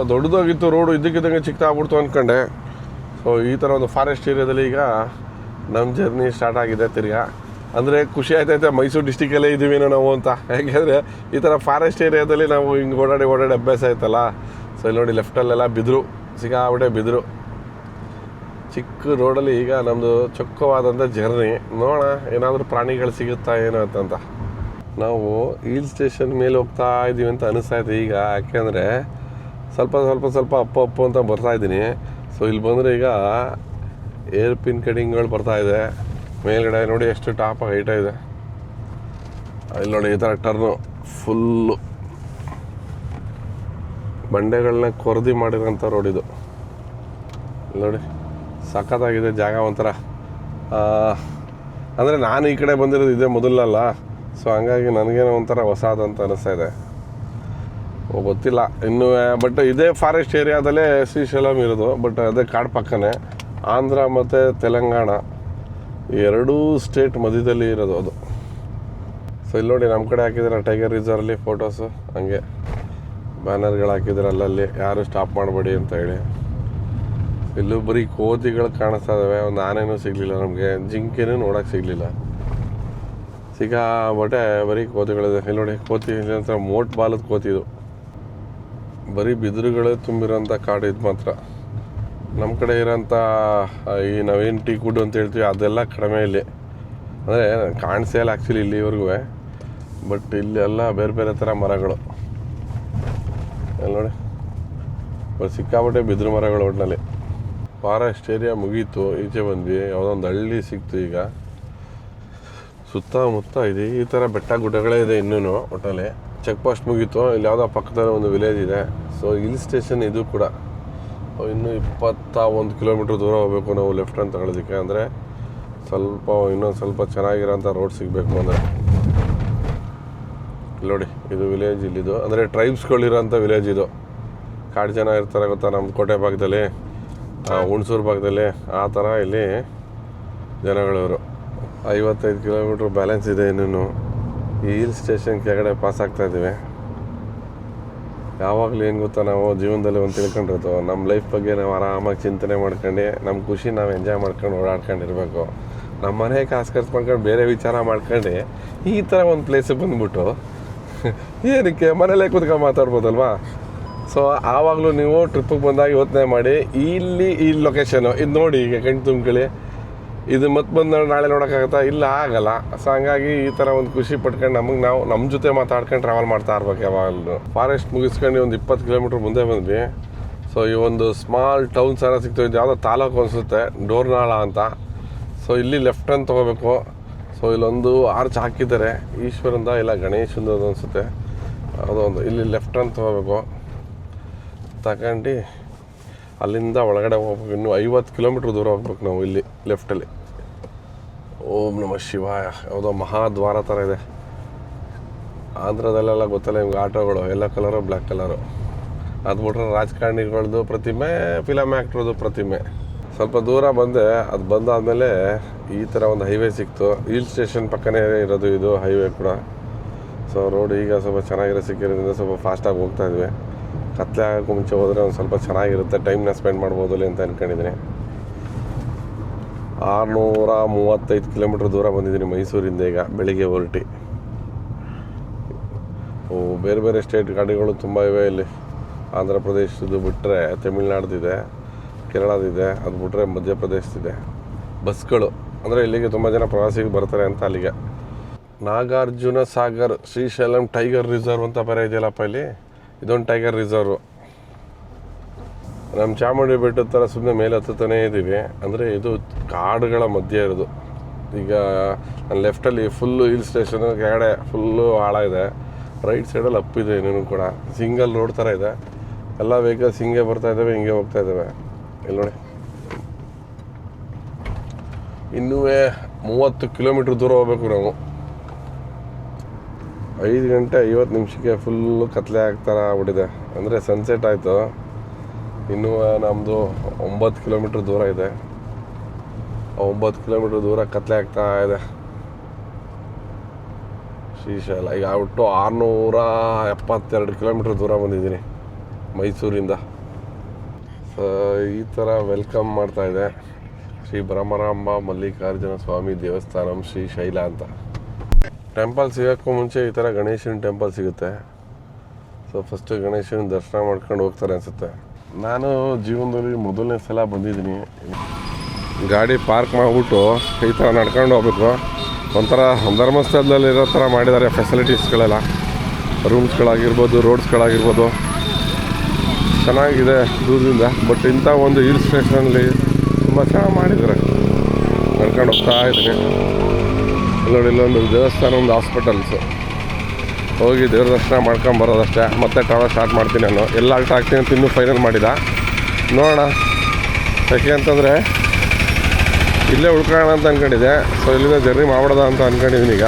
ದೊಡ್ಡದಾಗಿತ್ತು ರೋಡು, ಇದ್ದಕ್ಕಿದ್ದಂಗೆ ಚಿಕ್ಕದಾಗ್ಬಿಡ್ತು ಅಂದ್ಕೊಂಡೆ. ಸೊ ಈ ಥರ ಒಂದು ಫಾರೆಸ್ಟ್ ಏರಿಯಾದಲ್ಲಿ ಈಗ ನಮ್ಮ ಜರ್ನಿ ಸ್ಟಾರ್ಟ್ ಆಗಿದೆ ತಿರ್ಗಾ. ಅಂದರೆ ಖುಷಿ ಆಯ್ತೈತೆ, ಮೈಸೂರು ಡಿಸ್ಟಿಕಲ್ಲೇ ಇದ್ದೀವೇನೋ ನಾವು ಅಂತ. ಯಾಕೆಂದರೆ ಈ ಥರ ಫಾರೆಸ್ಟ್ ಏರಿಯಾದಲ್ಲಿ ನಾವು ಹಿಂಗೆ ಓಡಾಡಿ ಅಭ್ಯಾಸ ಆಯ್ತಲ್ಲ. ಸೊ ಇಲ್ಲಿ ನೋಡಿ ಲೆಫ್ಟಲ್ಲೆಲ್ಲ ಬಿದ್ರು, ಸಿಕ್ಕಾಬಿಟ್ಟೆ ಬಿದ್ರು. ಚಿಕ್ಕ ರೋಡಲ್ಲಿ ಈಗ ನಮ್ಮದು ಚೊಕ್ಕವಾದಂಥ ಜರ್ನಿ. ನೋಡೋಣ ಏನಾದರೂ ಪ್ರಾಣಿಗಳು ಸಿಗುತ್ತಾ ಏನೋ ಅಂತ. ನಾವು ಹಿಲ್ ಸ್ಟೇಷನ್ ಮೇಲೆ ಹೋಗ್ತಾ ಇದ್ದೀವಿ ಅಂತ ಅನಿಸ್ತಾಯಿದೆ ಈಗ, ಯಾಕೆಂದರೆ ಸ್ವಲ್ಪ ಅಪ್ಪು ಅಂತ ಬರ್ತಾಯಿದ್ದೀನಿ. ಸೊ ಇಲ್ಲಿ ಬಂದರೆ ಈಗ ಏರ್ ಪಿನ್ ಕಟಿಂಗ್ಗಳು ಬರ್ತಾಯಿದೆ ಮೇಲ್ಗಡೆ. ನೋಡಿ ಎಷ್ಟು ಟಾಪ್ ಹೈಟ ಇದೆ. ಇಲ್ಲಿ ನೋಡಿ ಈ ಥರ ಟರ್ನು ಫುಲ್ಲು ಬಂಡೆಗಳನ್ನ ಕೊರ್ದಿ ಮಾಡಿರೋಂಥ ರೋಡ್ ಇದು. ನೋಡಿ ಸಖತ್ತಾಗಿದೆ ಜಾಗ ಒಂಥರ. ಅಂದರೆ ನಾನು ಈ ಕಡೆ ಬಂದಿರೋದು ಇದೇ ಮೊದಲಲ್ಲ, ಸೊ ಹಂಗಾಗಿ ನನಗೇನೋ ಒಂಥರ ಹೊಸದಂತ ಅನ್ನಿಸ್ತಾ ಇದೆ. ಗೊತ್ತಿಲ್ಲ ಇನ್ನೂ. ಬಟ್ ಇದೇ ಫಾರೆಸ್ಟ್ ಏರಿಯಾದಲ್ಲೇ ಶ್ರೀಶೈಲಂ ಇರೋದು, ಬಟ್ ಅದೇ ಕಾಡು ಪಕ್ಕನೇ. ಆಂಧ್ರ ಮತ್ತು ತೆಲಂಗಾಣ ಎರಡೂ ಸ್ಟೇಟ್ ಮಧ್ಯದಲ್ಲಿ ಇರೋದು ಅದು. ಸೊ ಇಲ್ಲಿ ನೋಡಿ ನಮ್ಮ ಕಡೆ ಹಾಕಿದ್ದಾರೆ ಟೈಗರ್ ರಿಸರ್ವಲ್ಲಿ ಫೋಟೋಸು, ಹಂಗೆ ಬ್ಯಾನರ್ಗಳು ಹಾಕಿದ್ದಾರೆ ಅಲ್ಲಲ್ಲಿ, ಯಾರು ಸ್ಟಾಪ್ ಮಾಡಬೇಡಿ ಅಂತ ಹೇಳಿ. ಇಲ್ಲೂ ಬರೀ ಕೋತಿಗಳು ಕಾಣಿಸ್ತಾ ಇದ್ದಾವೆ, ಒಂದು ಆನೆನೂ ಸಿಗಲಿಲ್ಲ ನಮಗೆ, ಜಿಂಕೆನೂ ನೋಡೋಕ್ಕೆ ಸಿಗಲಿಲ್ಲ. ಸಿಕ್ಕಾಬಟ್ಟೆ ಬರೀ ಕೋತಿಗಳಿದೆ. ಇಲ್ಲಿ ನೋಡಿ ಕೋತಿ ಅಂತ ಮೋಟ್ ಬಾಲದ ಕೋತಿ ಇದು. ಬರೀ ಬಿದಿರುಗಳೇ ತುಂಬಿರೋಂಥ ಕಾಡು ಇದು ಮಾತ್ರ. ನಮ್ಮ ಕಡೆ ಇರೋಂಥ ಈ ನಾವೇನು ಟೀ ಕುಡ್ ಅಂತ ಹೇಳ್ತೀವಿ ಅದೆಲ್ಲ ಕಡಿಮೆ ಇಲ್ಲಿ. ಅಂದರೆ ಕಾಣಿಸೇ ಇಲ್ಲ ಆ್ಯಕ್ಚುಲಿ ಇಲ್ಲಿವರೆಗೂ, ಬಟ್ ಇಲ್ಲಿ ಎಲ್ಲ ಬೇರೆ ಬೇರೆ ಥರ ಮರಗಳು. ಅಲ್ಲಿ ನೋಡಿ ಸಿಕ್ಕಾಬಟ್ಟೆ ಬಿದಿರು ಮರಗಳು. ಒಟ್ಟಿನಲ್ಲಿ ಫಾರೆಸ್ಟ್ ಏರಿಯಾ ಮುಗೀತು, ಈಚೆ ಬಂದ್ವಿ. ಯಾವುದೋ ಒಂದು ಹಳ್ಳಿ ಸಿಕ್ತು. ಈಗ ಸುತ್ತಮುತ್ತ ಇದೆ ಈ ಥರ ಬೆಟ್ಟ ಗುಡ್ಡಗಳೇ ಇದೆ ಇನ್ನೂ. ಒಟ್ಟಲ್ಲಿ ಚೆಕ್ ಪೋಸ್ಟ್ ಮುಗೀತು. ಇಲ್ಲಿ ಯಾವುದೋ ಪಕ್ಕದಲ್ಲಿ ಒಂದು ವಿಲೇಜ್ ಇದೆ. ಸೊ ಹಿಲ್ ಸ್ಟೇಷನ್ ಇದು ಕೂಡ. ಇನ್ನೂ 21 ಕಿಲೋಮೀಟ್ರ್ ದೂರ ಹೋಗಬೇಕು ನಾವು ಲೆಫ್ಟ್ ಅಂತ ತಗೊಳ್ಳೋದಕ್ಕೆ. ಅಂದರೆ ಇನ್ನೊಂದು ಸ್ವಲ್ಪ ಚೆನ್ನಾಗಿರೋಂಥ ರೋಡ್ ಸಿಗಬೇಕು ಅಂದರೆ. ನೋಡಿ ಇದು ವಿಲೇಜ್ ಇಲ್ಲಿದು, ಅಂದರೆ ಟ್ರೈಬ್ಸ್ಗಳಿರೋಂಥ ವಿಲೇಜ್ ಇದು. ಕಾಡು ಜನ ಇರ್ತಾರೆ ಗೊತ್ತಾ, ನಮ್ಮ ಕೋಟೆ ಭಾಗದಲ್ಲಿ, ಹುಣಸೂರು ಭಾಗದಲ್ಲಿ, ಆ ಥರ ಇಲ್ಲಿ ಜನಗಳವರು. 55 ಕಿಲೋಮೀಟ್ರ್ ಬ್ಯಾಲೆನ್ಸ್ ಇದೆ ಇನ್ನೂ. ಈ ಹಿಲ್ ಸ್ಟೇಷನ್ ಕೆಳಗಡೆ ಪಾಸ್ ಆಗ್ತಾಯಿದ್ದೀವಿ. ಯಾವಾಗಲೂ ಏನು ಗೊತ್ತಾ, ನಾವು ಜೀವನದಲ್ಲಿ ಒಂದು ತಿಳ್ಕೊಂಡಿರೋದು, ನಮ್ಮ ಲೈಫ್ ಬಗ್ಗೆ ನಾವು ಆರಾಮಾಗಿ ಚಿಂತನೆ ಮಾಡ್ಕೊಂಡು ನಮ್ಮ ಖುಷಿ ನಾವು ಎಂಜಾಯ್ ಮಾಡ್ಕೊಂಡು ಓಡಾಡ್ಕೊಂಡಿರ್ಬೇಕು. ನಮ್ಮ ಮನೆ ಕಾಸು ಖರ್ಚು ಮಾಡ್ಕೊಂಡು ಬೇರೆ ವಿಚಾರ ಮಾಡ್ಕೊಂಡು ಈ ಥರ ಒಂದು ಪ್ಲೇಸಿಗೆ ಬಂದುಬಿಟ್ಟು ಏನಕ್ಕೆ ಮನೇಲೇ ಕೂತ್ಕೊಂಡು ಮಾತಾಡ್ಬೋದಲ್ವಾ. ಸೊ ಆವಾಗಲೂ ನೀವು ಟ್ರಿಪ್ಪಿಗೆ ಬಂದಾಗ ಯೋಚನೆ ಮಾಡಿ, ಇಲ್ಲಿ ಈ ಲೊಕೇಶನು ಇದು ನೋಡಿ, ಈಗ ಕಣ್ಣು ತುಂಬ್ಕೊಳ್ಳಿ. ಇದು ಮತ್ತೆ ಬಂದು ನಾಳೆ ನೋಡೋಕ್ಕಾಗತ್ತಾ? ಇಲ್ಲ, ಆಗಲ್ಲ. ಸೊ ಹಂಗಾಗಿ ಈ ಥರ ಒಂದು ಖುಷಿ ಪಟ್ಕೊಂಡು ನಾವು ನಮ್ಮ ಜೊತೆ ಮಾತಾಡ್ಕೊಂಡು ಟ್ರಾವೆಲ್ ಮಾಡ್ತಾ ಇರ್ಬೇಕು ಯಾವಾಗಲೂ. ಫಾರೆಸ್ಟ್ ಮುಗಿಸ್ಕೊಂಡು ಒಂದು 20 ಕಿಲೋಮೀಟ್ರ್ ಮುಂದೆ ಬಂದ್ವಿ. ಸೊ ಈ ಒಂದು ಸ್ಮಾಲ್ ಟೌನ್ ಸಹ ಸಿಗ್ತದೆ. ಇದು ಯಾವುದೋ ತಾಲೂಕು ಅನಿಸುತ್ತೆ, ಡೋರ್ನಾಳ ಅಂತ. ಸೊ ಇಲ್ಲಿ ಲೆಫ್ಟ್ ಟರ್ನ್ ತೊಗೋಬೇಕು. ಸೊ ಇಲ್ಲೊಂದು ಆರ್ಚ್ ಹಾಕಿದ್ದಾರೆ, ಈಶ್ವರಂದ ಇಲ್ಲ ಗಣೇಶಂದು ಅನಿಸುತ್ತೆ, ಯಾವುದೋ ಒಂದು. ಇಲ್ಲಿ ಲೆಫ್ಟ್ ಟರ್ನ್ ತೊಗೋಬೇಕು, ತಗೊಂಡು ಅಲ್ಲಿಂದ ಒಳಗಡೆ ಹೋಗ್ಬೇಕು. ಇನ್ನೂ 50 ಕಿಲೋಮೀಟ್ರ್ ದೂರ ಹೋಗ್ಬೇಕು ನಾವು. ಇಲ್ಲಿ ಲೆಫ್ಟಲ್ಲಿ ಓಂ ನಮಃ ಶಿವಾಯ ಯಾವುದೋ ಮಹಾದ್ವಾರ ಥರ ಇದೆ. ಆಂಧ್ರದಲ್ಲೆಲ್ಲ ಗೊತ್ತಲ್ಲ ನಿಮ್ಗೆ, ಆಟೋಗಳು ಎಲ್ಲ ಕಲರು ಬ್ಲ್ಯಾಕ್ ಕಲರು. ಅದು ಬಿಟ್ರೆ ರಾಜಕಾರಣಿಗಳದ್ದು ಪ್ರತಿಮೆ, ಫಿಲಮ್ ಆ್ಯಕ್ಟ್ರದ್ದು ಪ್ರತಿಮೆ. ಸೊ ಸ್ವಲ್ಪ ದೂರ ಬಂದೆ. ಅದು ಬಂದಾದಮೇಲೆ ಈ ಥರ ಒಂದು ಹೈವೇ ಸಿಕ್ತು. ಹಿಲ್ ಸ್ಟೇಷನ್ ಪಕ್ಕನೇ ಇರೋದು ಇದು ಹೈವೇ ಕೂಡ. ಸೊ ರೋಡ್ ಈಗ ಸ್ವಲ್ಪ ಚೆನ್ನಾಗಿರೋ ಸಿಕ್ಕಿರೋದ್ರಿಂದ ಸ್ವಲ್ಪ ಫಾಸ್ಟಾಗಿ ಹೋಗ್ತಾ ಇದ್ವಿ. ಕತ್ಲೆ ಆಗೋಕ್ಕೂ ಮುಂಚೆ ಹೋದರೆ ಒಂದು ಸ್ವಲ್ಪ ಚೆನ್ನಾಗಿರುತ್ತೆ, ಟೈಮ್ನ ಸ್ಪೆಂಡ್ ಮಾಡ್ಬೋದಲ್ಲಿ ಅಂತ ಅಂದ್ಕೊಂಡಿದ್ದೀನಿ. 635 ಕಿಲೋಮೀಟ್ರ್ ದೂರ ಬಂದಿದ್ದೀನಿ ಮೈಸೂರಿಂದ ಈಗ ಬೆಳಿಗ್ಗೆ ಹೊರಟಿ. ಬೇರೆ ಬೇರೆ ಸ್ಟೇಟ್ ಗಾಡಿಗಳು ತುಂಬ ಇವೆ ಇಲ್ಲಿ. ಆಂಧ್ರ ಪ್ರದೇಶದ್ದು ಬಿಟ್ಟರೆ ತಮಿಳ್ನಾಡ್ದಿದೆ, ಕೇರಳದಿದೆ, ಅದು ಬಿಟ್ಟರೆ ಮಧ್ಯಪ್ರದೇಶದಿದೆ. ಬಸ್ಗಳು ಅಂದರೆ ಇಲ್ಲಿಗೆ ತುಂಬ ಜನ ಪ್ರವಾಸಿಗೆ ಬರ್ತಾರೆ ಅಂತ ಅಲ್ಲಿಗೆ. ನಾಗಾರ್ಜುನ ಸಾಗರ್ ಶ್ರೀಶೈಲಂ ಟೈಗರ್ ರಿಸರ್ವ್ ಅಂತ ಬೇರೆ ಇದೆಯಲ್ಲಪ್ಪ ಇಲ್ಲಿ. ಇದೊಂದು ಟೈಗರ್ ರಿಸರ್ವ್. ನಮ್ಮ ಚಾಮುಂಡಿ ಬೆಟ್ಟದ ಥರ ಸುಮ್ಮನೆ ಮೇಲೆ ಹತ್ತುತ್ತಾನೇ ಇದ್ದೀವಿ. ಅಂದರೆ ಇದು ಕಾಡುಗಳ ಮಧ್ಯೆ ಇರೋದು. ಈಗ ನನ್ನ ಲೆಫ್ಟಲ್ಲಿ ಫುಲ್ಲು ಹಿಲ್ ಸ್ಟೇಷನ್, ಕೆಳಗಡೆ ಫುಲ್ಲು ಆಳ ಇದೆ. ರೈಟ್ ಸೈಡಲ್ಲಿ ಅಪ್ಪಿದೆ ಇನ್ನೂ ಕೂಡ. ಸಿಂಗಲ್ ರೋಡ್ ಥರ ಇದೆ. ಎಲ್ಲ ವೆಹಿಕಲ್ಸ್ ಹಿಂಗೆ ಬರ್ತಾ ಇದ್ದಾವೆ, ಹಿಂಗೆ ಹೋಗ್ತಾ ಇದ್ದಾವೆ. ಇಲ್ಲಿ ನೋಡಿ, ಇನ್ನೂ 30 ಕಿಲೋಮೀಟ್ರ್ ದೂರ ಹೋಗ್ಬೇಕು ನಾವು. 5 ಗಂಟೆ 50 ನಿಮಿಷಕ್ಕೆ ಫುಲ್ಲು ಕತ್ಲೆ ಆಗ್ತಾರ ಆಗ್ಬಿಟ್ಟಿದೆ. ಅಂದರೆ ಸನ್ಸೆಟ್ ಆಯಿತು. ಇನ್ನೂ ನಮ್ಮದು 9 ಕಿಲೋಮೀಟ್ರ್ ದೂರ ಇದೆ. 9 ಕಿಲೋಮೀಟ್ರ್ ದೂರ ಕತ್ಲೆ ಆಗ್ತಾ ಇದೆ. ಶ್ರೀಶೈಲ ಈಗ ಒಟ್ಟು 672 ಕಿಲೋಮೀಟ್ರ್ ದೂರ ಬಂದಿದ್ದೀನಿ ಮೈಸೂರಿಂದ. ಸೊ ಈ ಥರ ವೆಲ್ಕಮ್ ಮಾಡ್ತಾಯಿದೆ ಶ್ರೀ ಭ್ರಮರಾಂಬ ಮಲ್ಲಿಕಾರ್ಜುನ ಸ್ವಾಮಿ ದೇವಸ್ಥಾನಂ ಶ್ರೀಶೈಲ ಅಂತ. ಟೆಂಪಲ್ ಸಿಗೋಕ್ಕೂ ಮುಂಚೆ ಈ ಥರ ಗಣೇಶನ ಟೆಂಪಲ್ ಸಿಗುತ್ತೆ. ಸೊ ಫಸ್ಟು ಗಣೇಶನ ದರ್ಶನ ಮಾಡ್ಕೊಂಡು ಹೋಗ್ತಾರೆ ಅನಿಸುತ್ತೆ. ನಾನು ಜೀವನದಲ್ಲಿ ಮೊದಲನೇ ಸಲ ಬಂದಿದ್ದೀನಿ. ಗಾಡಿ ಪಾರ್ಕ್ ಮಾಡಿಬಿಟ್ಟು ಈ ಥರ ನಡ್ಕೊಂಡು ಹೋಗ್ಬೇಕು. ಒಂಥರ ಧರ್ಮಸ್ಥಳದಲ್ಲಿರೋ ಥರ ಮಾಡಿದ್ದಾರೆ ಫೆಸಿಲಿಟೀಸ್ಗಳೆಲ್ಲ. ರೂಮ್ಸ್ಗಳಾಗಿರ್ಬೋದು, ರೋಡ್ಸ್ಗಳಾಗಿರ್ಬೋದು ಚೆನ್ನಾಗಿದೆ ದೂರದಿಂದ. ಬಟ್ ಇಂಥ ಒಂದು ಹಿಲ್ ಸ್ಟೇಷನಲ್ಲಿ ತುಂಬ ಚೆನ್ನಾಗಿ ಮಾಡಿದ್ದಾರೆ. ನಡ್ಕೊಂಡು ಹೋಗ್ತಾ ಇದ್ದೀನಿ. ನೋಡಿ, ಇಲ್ಲೊಂದು ದೇವಸ್ಥಾನ, ಒಂದು ಹಾಸ್ಪಿಟಲ್ಸು. ಹೋಗಿ ದೇವ್ರ ದರ್ಶನ ಮಾಡ್ಕೊಂಬರೋದಷ್ಟೇ. ಮತ್ತೆ ಟ್ರಾವೆಲ್ ಸ್ಟಾರ್ಟ್ ಮಾಡ್ತೀನಿ ನಾನು. ಎಲ್ಲ ಆಲ್ಟ್ ಆಗ್ತೀನಿ ಅಂತ ಇನ್ನೂ ಫೈನಲ್ ಮಾಡಿದ. ನೋಡೋಣ. ಯಾಕೆ ಅಂತಂದರೆ ಇಲ್ಲೇ ಉಳ್ಕೊಳ್ಳೋಣ ಅಂತ ಅಂದ್ಕೊಂಡಿದ್ದೆ. ಸೊ ಇಲ್ಲಿಂದ ಜರ್ನಿ ಮಾಡ್ಬೋದ ಅಂತ ಅಂದ್ಕೊಂಡಿದ್ದೀನಿ. ಈಗ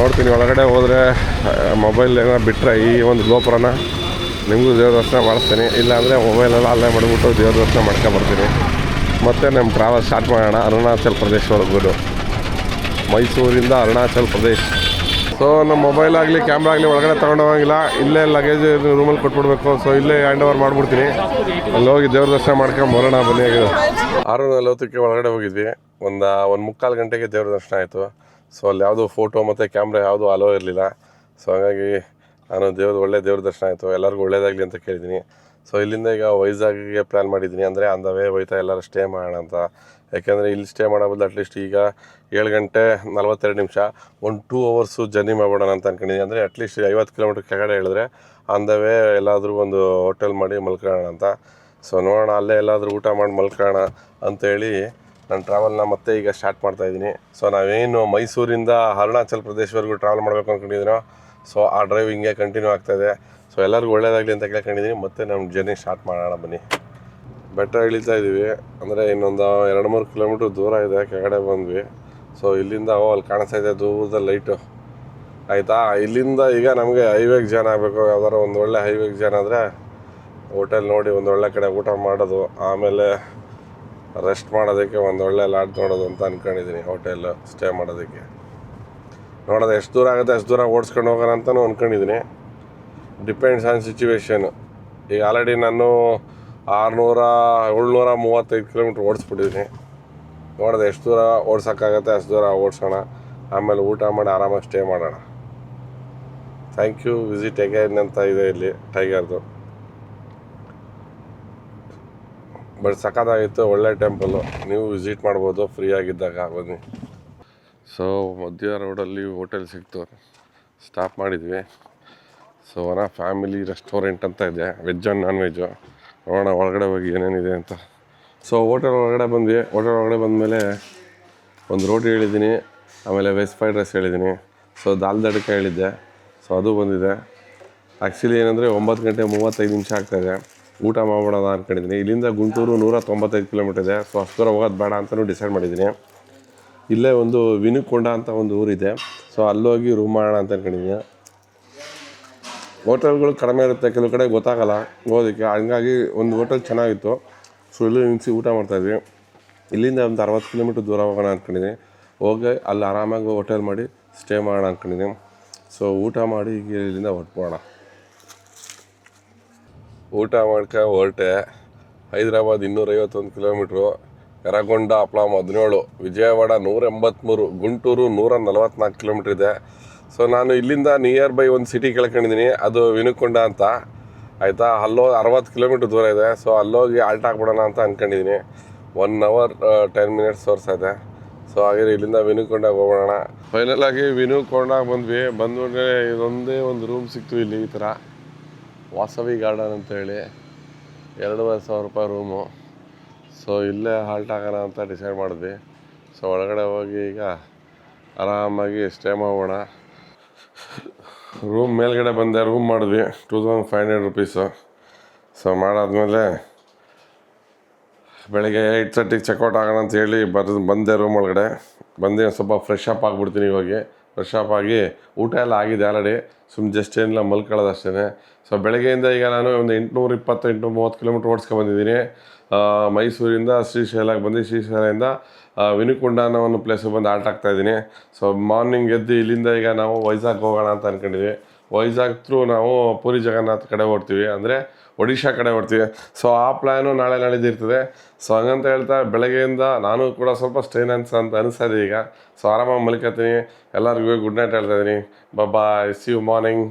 ನೋಡ್ತೀನಿ, ಒಳಗಡೆ ಹೋದರೆ ಮೊಬೈಲ್ ಏನೋ ಬಿಟ್ಟರೆ ಈ ಒಂದು ಗೋಪುರನ ನಿಮಗೂ ದೇವ್ರ ದರ್ಶನ ಮಾಡಿಸ್ತೀನಿ. ಇಲ್ಲಾಂದರೆ ಮೊಬೈಲೆಲ್ಲ ಅಲ್ಲೇ ಮಾಡಿಬಿಟ್ಟು ದೇವ್ರ ದರ್ಶನ ಮಾಡ್ಕೊಂಬರ್ತೀನಿ. ಮತ್ತು ನಮ್ಮ ಟ್ರಾವೆಲ್ ಸ್ಟಾರ್ಟ್ ಮಾಡೋಣ ಅರುಣಾಚಲ್ ಪ್ರದೇಶವರೆಗೂ. ಮೈಸೂರಿಂದ ಅರುಣಾಚಲ್ ಪ್ರದೇಶ್. ಸೊ ನಮ್ಮ ಮೊಬೈಲ್ ಆಗಲಿ ಕ್ಯಾಮ್ರಾ ಆಗಲಿ ಒಳಗಡೆ ತೊಗೊಂಡೋಗಂಗಿಲ್ಲ. ಇಲ್ಲೇ ಲಗೇಜ್ ರೂಮಲ್ಲಿ ಕೊಟ್ಬಿಡ್ಬೇಕು. ಸೊ ಇಲ್ಲೇ ಹ್ಯಾಂಡ್ ಓವರ್ ಮಾಡಿಬಿಡ್ತೀನಿ. ಅಲ್ಲಿ ಹೋಗಿ ದೇವ್ರ ದರ್ಶನ ಮಾಡ್ಕೊಂಡು ಬರೋಣ ಬನ್ನಿ. 6:40ಕ್ಕೆ ಒಳಗಡೆ ಹೋಗಿದ್ವಿ. ಒಂದು 1:45 ಗಂಟೆಗೆ ದೇವ್ರ ದರ್ಶನ ಆಯಿತು. ಸೊ ಅಲ್ಲಿ ಯಾವುದೂ ಫೋಟೋ ಮತ್ತು ಕ್ಯಾಮ್ರಾ ಯಾವುದೂ ಅಲೋ ಇರಲಿಲ್ಲ. ಸೊ ಹಾಗಾಗಿ ನಾನು ಒಳ್ಳೆ ದೇವ್ರ ದರ್ಶನ ಆಯಿತು. ಎಲ್ಲರಿಗೂ ಒಳ್ಳೇದಾಗಲಿ ಅಂತ ಕೇಳಿದ್ದೀನಿ. ಸೊ ಇಲ್ಲಿಂದ ಈಗ ವೈಜಾಗ್ಗೆ ಪ್ಲ್ಯಾನ್ ಮಾಡಿದ್ದೀನಿ. ಅಂದರೆ ಆನ್ ದ ವೇ ಹೋಯ್ತಾ ಎಲ್ಲರೂ ಸ್ಟೇ ಮಾಡೋಣ ಅಂತ. ಯಾಕೆಂದರೆ ಇಲ್ಲಿ ಸ್ಟೇ ಮಾಡೋ ಬದಲು ಅಟ್ಲೀಸ್ಟ್ ಈಗ 7 ಗಂಟೆ 42 ನಿಮಿಷ 2 ಅವರ್ಸು ಜರ್ನಿ ಮಾಡ್ಬಿಡೋಣ ಅಂತ ಅಂದ್ಕೊಂಡಿದ್ದೀನಿ. ಅಂದರೆ ಅಟ್ಲೀಸ್ಟ್ 50 ಕಿಲೋಮೀಟ್ರ್ ಕೆಳಗಡೆ ಹೇಳಿದ್ರೆ ಆನ್ ದ ವೇ ಎಲ್ಲಾದರೂ ಒಂದು ಹೋಟೆಲ್ ಮಾಡಿ ಮಲ್ಕೊಳ್ಳೋಣ ಅಂತ. ಸೊ ನೋಡೋಣ, ಅಲ್ಲೇ ಎಲ್ಲಾದರೂ ಊಟ ಮಾಡಿ ಮಲ್ಕೊಳ್ಳೋಣ ಅಂತೇಳಿ ನಾನು ಟ್ರಾವೆಲ್ನ ಮತ್ತೆ ಈಗ ಸ್ಟಾರ್ಟ್ ಮಾಡ್ತಾಯಿದ್ದೀನಿ. ಸೊ ನಾವೇನು ಮೈಸೂರಿಂದ ಅರುಣಾಚಲ್ ಪ್ರದೇಶವರೆಗೂ ಟ್ರಾವೆಲ್ ಮಾಡಬೇಕು ಅಂದ್ಕೊಂಡಿದ್ದೀನೋ, ಸೊ ಆ ಡ್ರೈವ್ ಹಿಂಗೆ ಕಂಟಿನ್ಯೂ ಆಗ್ತಾಯಿದೆ. ಸೊ ಎಲ್ಲರಿಗೂ ಒಳ್ಳೇದಾಗಲಿ ಅಂತ ಕೇಳ್ಕೊಂಡಿದ್ದೀನಿ. ಮತ್ತೆ ನಮ್ಮ ಜರ್ನಿ ಸ್ಟಾರ್ಟ್ ಮಾಡೋಣ ಬನ್ನಿ. ಬೆಟ್ಟ ಇಳಿತಾ ಇದ್ದೀವಿ. ಅಂದರೆ ಇನ್ನೊಂದು 2-3 ಕಿಲೋಮೀಟ್ರ್ ದೂರ ಇದೆ. ಕೆಳಗಡೆ ಬಂದ್ವಿ. ಸೊ ಇಲ್ಲಿಂದ ಅಲ್ಲಿ ಕಾಣಿಸ್ತಾ ಇದೆ ದೂರದಲ್ಲಿ ಲೈಟು, ಆಯಿತಾ. ಇಲ್ಲಿಂದ ಈಗ ನಮಗೆ ಹೈವೇಗೆ ಜಾಯ್ನ್ ಆಗಬೇಕು. ಯಾವ್ದಾರು ಒಂದು ಒಳ್ಳೆ ಹೈವೇಗೆ ಜಾಯ್ನ್ ಆದರೆ ಹೋಟೆಲ್ ನೋಡಿ ಒಂದು ಒಳ್ಳೆ ಕಡೆ ಊಟ ಮಾಡೋದು, ಆಮೇಲೆ ರೆಸ್ಟ್ ಮಾಡೋದಕ್ಕೆ ಒಂದು ಒಳ್ಳೆ ಲಾಡ್ಜ್ ನೋಡೋದು ಅಂತ ಅಂದ್ಕೊಂಡಿದ್ದೀನಿ. ಹೋಟೆಲ್ ಸ್ಟೇ ಮಾಡೋದಕ್ಕೆ ನೋಡೋದು ಎಷ್ಟು ದೂರ ಆಗುತ್ತೆ ಅಷ್ಟು ದೂರ ಓಡಿಸ್ಕೊಂಡು ಹೋಗೋಣ ಅಂತಲೂ ಅಂದ್ಕೊಂಡಿದ್ದೀನಿ. Depends on situation. ಈಗ ಆಲ್ರೆಡಿ ನಾನು 735 ಕಿಲೋಮೀಟ್ರ್ ಓಡಿಸ್ಬಿಟ್ಟಿದ್ದೀನಿ. ನೋಡೋದು ಎಷ್ಟು ದೂರ ಓಡ್ಸೋಕ್ಕಾಗತ್ತೆ ಅಷ್ಟು ದೂರ ಓಡಿಸೋಣ. ಆಮೇಲೆ ಊಟ ಮಾಡಿ ಆರಾಮಾಗಿ ಸ್ಟೇ ಮಾಡೋಣ. ಥ್ಯಾಂಕ್ ಯು ವಿಸಿಟ್ ಅಗೈನ್ ಅಂತ ಇದೆ ಇಲ್ಲಿ ಟೈಗರ್ದು. ಬಟ್ ಸಖತ್ತಾಗಿತ್ತು, ಒಳ್ಳೆ ಟೆಂಪಲ್ಲು. ನೀವು ವಿಸಿಟ್ ಮಾಡ್ಬೋದು ಫ್ರೀಯಾಗಿದ್ದಾಗ ಬನ್ನಿ. ಸೊ ಮಧ್ಯ ರೋಡಲ್ಲಿ ಹೋಟೆಲ್ ಸಿಕ್ತು, ಸ್ಟಾಪ್ ಮಾಡಿದ್ವಿ. ಸೊ ಫ್ಯಾಮಿಲಿ ರೆಸ್ಟೋರೆಂಟ್ ಅಂತ ಇದೆ, ವೆಜ್ ಆ್ಯಂಡ್ ನಾನ್ ವೆಜ್ಜು. ನೋಡೋಣ ಒಳಗಡೆ ಹೋಗಿ ಏನೇನಿದೆ ಅಂತ. ಸೊ ಹೋಟೆಲ್ ಒಳಗಡೆ ಬಂದ್ವಿ. ಹೋಟೆಲ್ ಒಳಗಡೆ ಬಂದಮೇಲೆ ಒಂದು ರೋಟಿ ಹೇಳಿದ್ದೀನಿ, ಆಮೇಲೆ ವೆಜ್ ಫ್ರೈಡ್ ರೈಸ್ ಹೇಳಿದ್ದೀನಿ. ಸೊ ದಾಲ್ ತಡ್ಕ ಹೇಳಿದ್ದೆ. ಸೊ ಅದು ಬಂದಿದೆ. ಆ್ಯಕ್ಚುಲಿ ಏನಂದರೆ 9 ಗಂಟೆ 35 ನಿಮಿಷ ಆಗ್ತಾಯಿದೆ. ಊಟ ಮಾಡ್ಬಿಡೋಣ ಅಂದ್ಕೊಂಡಿದ್ದೀನಿ. ಇಲ್ಲಿಂದ ಗುಂಟೂರು 195 ಕಿಲೋಮೀಟರ್ ಇದೆ. ಸೊ ಅಷ್ಟು ದೂರ ಹೋಗೋದು ಬೇಡ ಅಂತಲೂ ಡಿಸೈಡ್ ಮಾಡಿದ್ದೀನಿ. ಇಲ್ಲೇ ಒಂದು ವಿನುಕೊಂಡ ಅಂತ ಒಂದು ಊರಿದೆ. ಸೊ ಅಲ್ಲೋಗಿ ರೂಮ್ ಮಾಡೋಣ ಅಂತ ಅಂದ್ಕೊಂಡಿದ್ದೀನಿ. ಹೋಟೆಲ್ಗಳು ಕಡಿಮೆ ಇರುತ್ತೆ, ಕೆಲವು ಕಡೆ ಗೊತ್ತಾಗಲ್ಲ ಹೋಗೋದಕ್ಕೆ. ಹಂಗಾಗಿ ಒಂದು ಹೋಟೆಲ್ ಚೆನ್ನಾಗಿತ್ತು. ಸೊ ಇಲ್ಲಿ ನಿಲ್ಲಿಸಿ ಊಟ ಮಾಡ್ತಾಯಿದ್ವಿ. ಇಲ್ಲಿಂದ ಒಂದು 60 ಕಿಲೋಮೀಟ್ರ್ ದೂರ ಹೋಗೋಣ ಅಂದ್ಕೊಂಡಿದ್ದೀನಿ. ಹೋಗಿ ಅಲ್ಲಿ ಆರಾಮಾಗಿ ಹೋಟೆಲ್ ಮಾಡಿ ಸ್ಟೇ ಮಾಡೋಣ ಅಂದ್ಕೊಂಡಿದ್ದೀನಿ. ಸೊ ಊಟ ಮಾಡಿ ಈಗ ಇಲ್ಲಿಂದ ಹೊರಟ್ಬೋಣ. ಊಟ ಹೊರಟೆ. ಹೈದ್ರಾಬಾದ್ 251 ಕಿಲೋಮೀಟ್ರು, ಯರಗೊಂಡ ಅಪ್ಲಾಮ್ 17, ವಿಜಯವಾಡ 183, ಗುಂಟೂರು 144 ಕಿಲೋಮೀಟ್ರ್ ಇದೆ. ಸೊ ನಾನು ಇಲ್ಲಿಂದ ನಿಯರ್ ಬೈ ಒಂದು ಸಿಟಿ ಕೇಳ್ಕೊಂಡಿದ್ದೀನಿ, ಅದು ವಿನುಕೊಂಡ ಅಂತ ಆಯಿತಾ. ಅಲ್ಲೋ 60 ಕಿಲೋಮೀಟ್ರ್ ದೂರ ಇದೆ. ಸೊ ಅಲ್ಲೋಗಿ ಆಲ್ಟ್ ಹಾಕ್ಬಿಡೋಣ ಅಂತ ಅಂದ್ಕೊಂಡಿದ್ದೀನಿ. 1 hour 10 minutes ತೋರಿಸ್ತಾ. ಸೊ ಹಾಗೆ ಇಲ್ಲಿಂದ ವಿನುಕೊಂಡಾಗ ಹೋಗೋಣ. ಫೈನಲಾಗಿ ವಿನುಕೊಂಡಾಗ ಬಂದ್ಬಿಟ್ರೆ ಇದೊಂದೇ ಒಂದು ರೂಮ್ ಸಿಕ್ತು ಇಲ್ಲಿ, ಈ ಥರ ವಾಸವಿ ಗಾರ್ಡನ್ ಅಂತೇಳಿ 2,500 ರೂಪಾಯಿ ರೂಮು. ಸೊ ಇಲ್ಲೇ ಹಾಲ್ಟ್ ಆಗೋಣ ಅಂತ ಡಿಸೈಡ್ ಮಾಡಿದ್ವಿ. ಸೊ ಒಳಗಡೆ ಹೋಗಿ ಈಗ ಆರಾಮಾಗಿ ಸ್ಟೇ ಮಾಡೋಣ. ರೂಮ್ ಮೇಲ್ಗಡೆ ಬಂದೆ, ರೂಮ್ ಮಾಡಿದ್ವಿ 2500 ರುಪೀಸು. ಸೊ ಮಾಡಾದ್ಮೇಲೆ ಬೆಳಗ್ಗೆ 8:30 ಚೆಕ್ಔಟ್ ಆಗೋಣ ಅಂತ ಹೇಳಿ ಬಂದೆ ರೂಮ್ ಒಳಗಡೆ. ಬಂದು ಸ್ವಲ್ಪ ಫ್ರೆಶ್ ಅಪ್ ಆಗಿಬಿಡ್ತೀನಿ. ಇವಾಗ ಫ್ರೆಶ್ ಅಪ್ ಆಗಿ ಊಟ ಎಲ್ಲ ಆಗಿದೆ ಆಲ್ರೆಡಿ, ಜಸ್ಟ್ ಏನಿಲ್ಲ ಮಲ್ಕೊಳ್ಳೋದು ಅಷ್ಟೇ. ಸೊ ಬೆಳಗ್ಗೆಯಿಂದ ಈಗ ನಾನು ಒಂದು 820-830 ಕಿಲೋಮೀಟ್ರ್ ಓಡಿಸ್ಕೊಂಡ್ಬಂದಿದ್ದೀನಿ. ಮೈಸೂರಿಂದ ಶ್ರೀಶೈಲಕ್ಕೆ ಬಂದು ಶ್ರೀಶೈಲದಿಂದ ವಿನುಕೊಂಡ ಅನ್ನೋ ಒಂದು ಪ್ಲೇಸಿಗೆ ಬಂದು ಆಲ್ಟ್ ಆಗ್ತಾಯಿದ್ದೀನಿ. ಸೊ ಮಾರ್ನಿಂಗ್ ಎದ್ದು ಇಲ್ಲಿಂದ ಈಗ ನಾವು ವೈಜಾಗ್ ಹೋಗೋಣ ಅಂತ ಅಂದ್ಕೊಂಡಿದ್ವಿ. ವೈಜಾಗ್ ಥ್ರೂ ನಾವು ಪುರಿ ಜಗನ್ನಾಥ್ ಕಡೆ ಹೊರ್ತೀವಿ, ಅಂದರೆ ಒಡಿಶಾ ಕಡೆ ಹೊರ್ತೀವಿ. ಸೊ ಆ ಪ್ಲ್ಯಾನು ನಾಳೆ ನಾಳಿದ್ದು ಇರ್ತದೆ. ಸೊ ಹಂಗಂತ ಹೇಳ್ತಾ ಬೆಳಗ್ಗೆಯಿಂದ ನಾನು ಕೂಡ ಸ್ವಲ್ಪ ಸ್ಟ್ರೈನ್ ಅಂತ ಅನಿಸ್ತಾ ಇದೆ ಈಗ. ಸೊ ಆರಾಮಾಗಿ ಮಲ್ಕೊತೀನಿ. ಎಲ್ಲರಿಗೂ ಗುಡ್ ನೈಟ್ ಹೇಳ್ತಾಯಿದ್ದೀನಿ. Bye, see you morning.